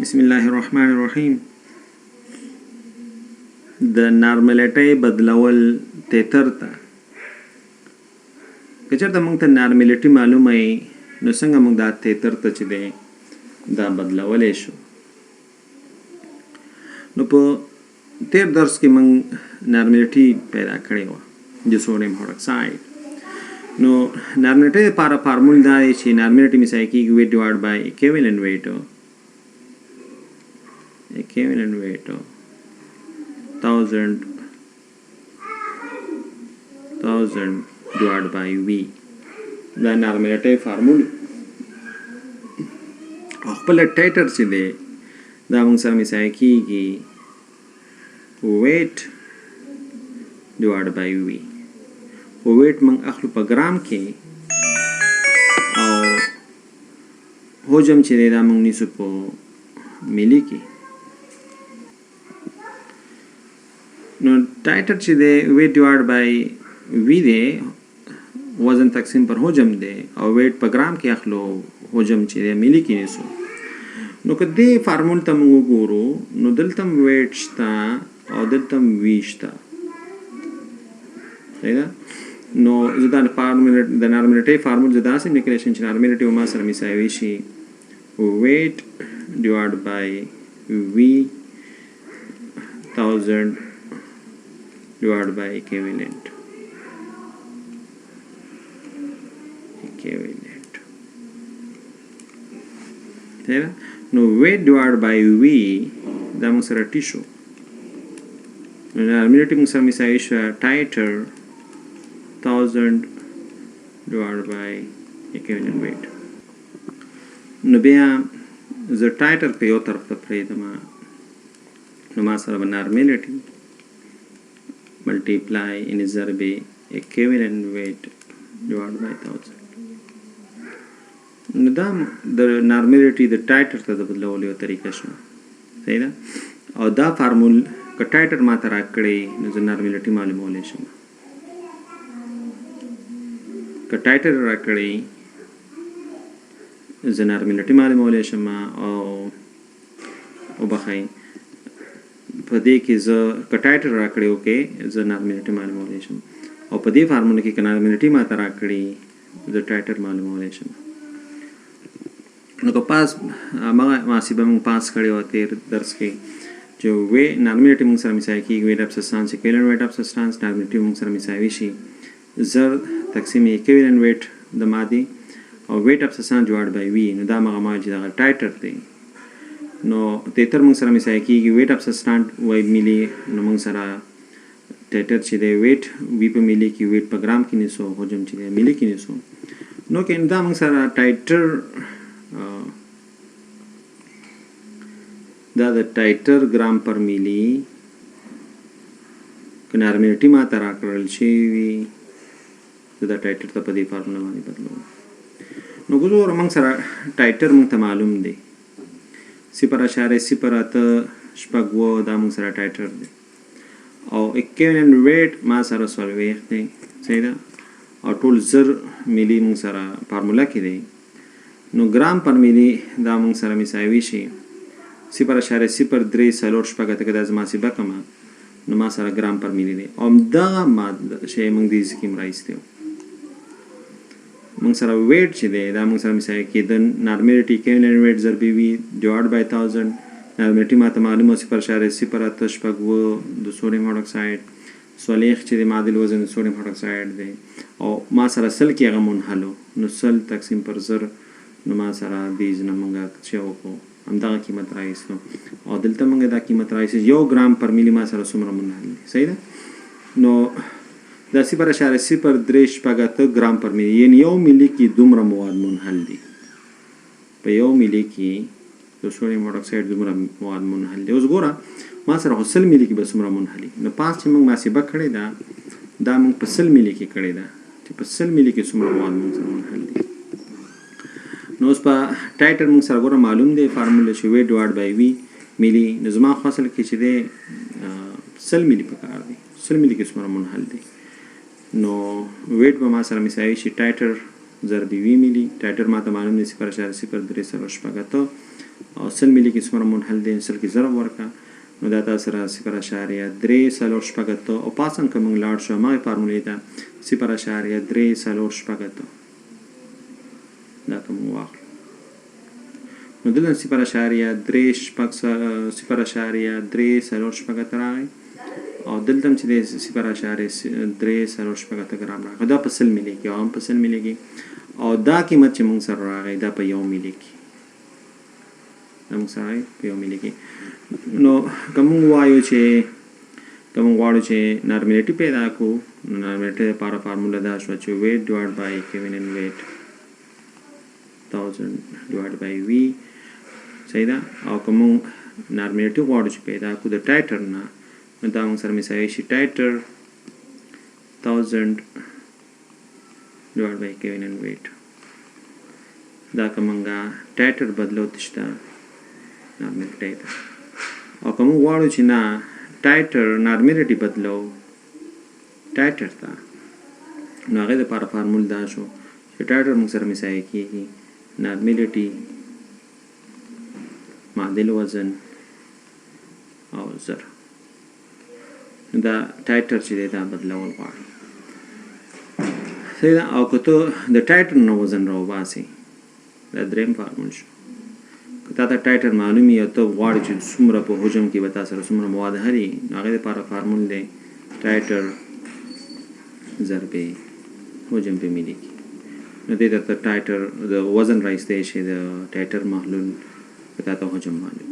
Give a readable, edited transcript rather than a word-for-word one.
بسم الله الرحمن الرحیم. د نارملیټۍ بدلول تیتر ته که چېرته موږ ته نارملیټي معلومه وي نو څنګه موږ دا تیتر ته چې دی دا بدلولی شو. نو په تیر درس کې موږ نارملیټي پیدا کړې وه د سوډیم هایدروکساید. نو نارملیټۍ لپاره فارمول دا دی چې نارملیټي مساوي کېږي ویټ ډیوایډ بای اکویولنټ ویټ equivalent weight 1000 divided by v. دا نارملیټۍ فارمول او خپل ټایټر چې دی دا موږ سره مساوي کېږي weight divided by v. خو weight موږ اخلو په ګرام کې او حجم چې دی دا موږ نیسو په ملي کې. نو ټایټر چې دی ویټ ډیوایډ بای وی دی وزن تقسیم پر حجم دی او ویټ په ګرام کې اخلو حجم چې دی ملي کې نیسو. نو که دې فارمول ته موږ وګورو نو دلته ویټ شته او دلته وی شته. صحیح ده. نو زه دا فارمول د نارملیټۍ فارمول زه داسې لیکلی شم چې نارملیټي ما سره مساوي شي ویټ ډیوایډ بای وی 1000 divided by equivalent. No weight divided by v da موږ سره ټي شو. نو نارملیټي موږ سره مساوي شوه ټایټر 1000 divided by equivalent weight. نو بیا زه ټایټر په یو طرف ته پرېږدم نو ما سره به نارملیټي multiply in ضرب equivalent weight divided by 1000. نو دا د نارملیټي د ټایټر ته د بدلولو یو طریقه شوه. صحیح ده. او دا فارمول که ټایټر ما ته راکړی نو زه نارملیټي معلومولی شم. که ټایټر راکړی زه نارملیټي معلومولی شم او وبخئ په دې کې زه که ټایټر راکړی اوکې زه نارملیټي معلومولی شم او په دې فارموله کې که نارملیټي ما ته راکړي زه ټایټر معلومولی شم. نو که پاس هغه محاسبه موږ پاس کړې وه تېر درس کې چې نارملیټي موږ سره مساوي کېږي ویټ اف سبسټانس اکویولنټ ویټ اف سبسټانس. نارملیټي موږ سره مساوي شي زر تقسیم اکویولنټ ویټ د مادې او ویټ اف سبسټانس ډیوایډ بای وي. نو دا هغه ما چې دغه ټایټر دی. نو تیتر موږ سره مساوي کېږي ویټ اف سبسټانس وای ملي. نو موږ سره ټایټر چې دی ویټ وي په ملي کې ویټ په ګرام کې نیسو حجم چې دی ملي کې نیسو. نو که دا موږ سره ټایټر دا د ټایټر ګرام پر ملي که نارملیټي ما ته راکړل شوي وي زه دا ټایټر ته په دې فارموله باندې بدلوم. نو ګوره موږ سره ټایټر موږ ته معلوم دی 0.08 دا موږ سره ټایټر دی او اکویولنټ ویټ ما سره 40 دی. صحیح ده. او ټول زر ملي موږ سره فارموله کې دی. نو ګرام پر ملي دا موږ سره مساوي شي 0.03 څلور شپږ ته دا زما محاسبه کړمه نو ما سره ګرام پر ملي دی. او همدغه شی موږ دې کې هم راایستی وو. موږ سره ویټ چې دی دا موږ سره مساوي کېده نارملیټي اکویولنټ ویټ ضرب وي ډیوایډ بای 1000. نارملیټي ما ته معلومه 0.08 د سوډیم هایدروکساید 40 چې د معادل وزن د سوډیم هایدروکساید دی او ما سره سل کې هغه منحلو نو سل تقسیم پر زر نو ما سره دې نه موږ چې وکړو همدغه قیمت راایستو او دلته موږ دا قیمت راایستو 1 ګرام پر ملي ما سره څومره منحل دی. صحیح ده. نو دا 0.03 ګرام پر ملي یعنې یو ملي کې دومره مواد منحل دي. په یو ملي کې د سوډیم هایدروکساید دومره مواد منحل دي. اوس ګوره ما سره خو 100 ملي کې به څومره منحلي. نو پاس چې موږ محاسبه کړې ده دا موږ په 100 ملي کې کړې ده چې په 100 ملي کې څومره مواد موږ سره منحل دي. نو اوس په ټایټر موږ سره ګوره معلوم دی فارموله چې ویټ ډیوایډ بای وي ملي. نو زما خو اصل کې چې دی 100 ملي پکار دی. 100 ملي کې څومره منحل دی. نو ویټ به ما سره مساوي شي ټایټر ضرب وی ملي. ټایټر ما ته معلوم دی 0.03 او او 100 ملي کې څومره منحل دی 100 کې ضرب ورکړه نو دا تاسو سره 0.3 او پاسن که موږ لاړ شو هماغې فارمولې ته 0.3 دا که موږ واخلو نو دلته 0.3 راغی او دلته هم چې دی 0.3 ګرام راغی دا په 100 ملي کې او هم په 100 ملي کې او دا قیمت چې موږ سره راغی دا په 1 ملي کې دا موږ سره په 1 ملي کې نو که موږ وایو چې که موږ غواړو چې نارملیټي پیدا کړو نو نارملیټي لپاره فارموله دا شوه چې ویټ ډیوایډ بای اکویولنټ ویټ 1000 ډیوایډ بای وي صحیح ده او که موږ نارملیټي غواړو چې پیدا کړو د ټایټر نه نو دا موږ سره مساوي شي ټایټر 1000 ډیوایډ بای اکویولنټ ویټ دا که موږ ټایټر بدلو تشته نارملیټي ته او که موږ غواړو چې نه ټایټر نارملیټي بدلو ټایټر ته نو هغې دپاره فارمول دا شو چې ټایټر موږ سره مساوي کېږي نارملیټي معادل وزن او زر دا ټایټر چې دی دا بدلول غواړي صحیح ده او که ته د ټایټر نه وزن راوباسې دا درېیم فارمول شو که تا ته ټایټر معلوم وي او ته غواړې چې څومره په حجم کې به تا سره څومره مواد هري نو هغې دپاره فارمول دی ټایټر ضرب حجم په ملي کې نو دې درته ټایټر د وزن را ایستی شي د ټایټر محلول که تا ته حجم معلوم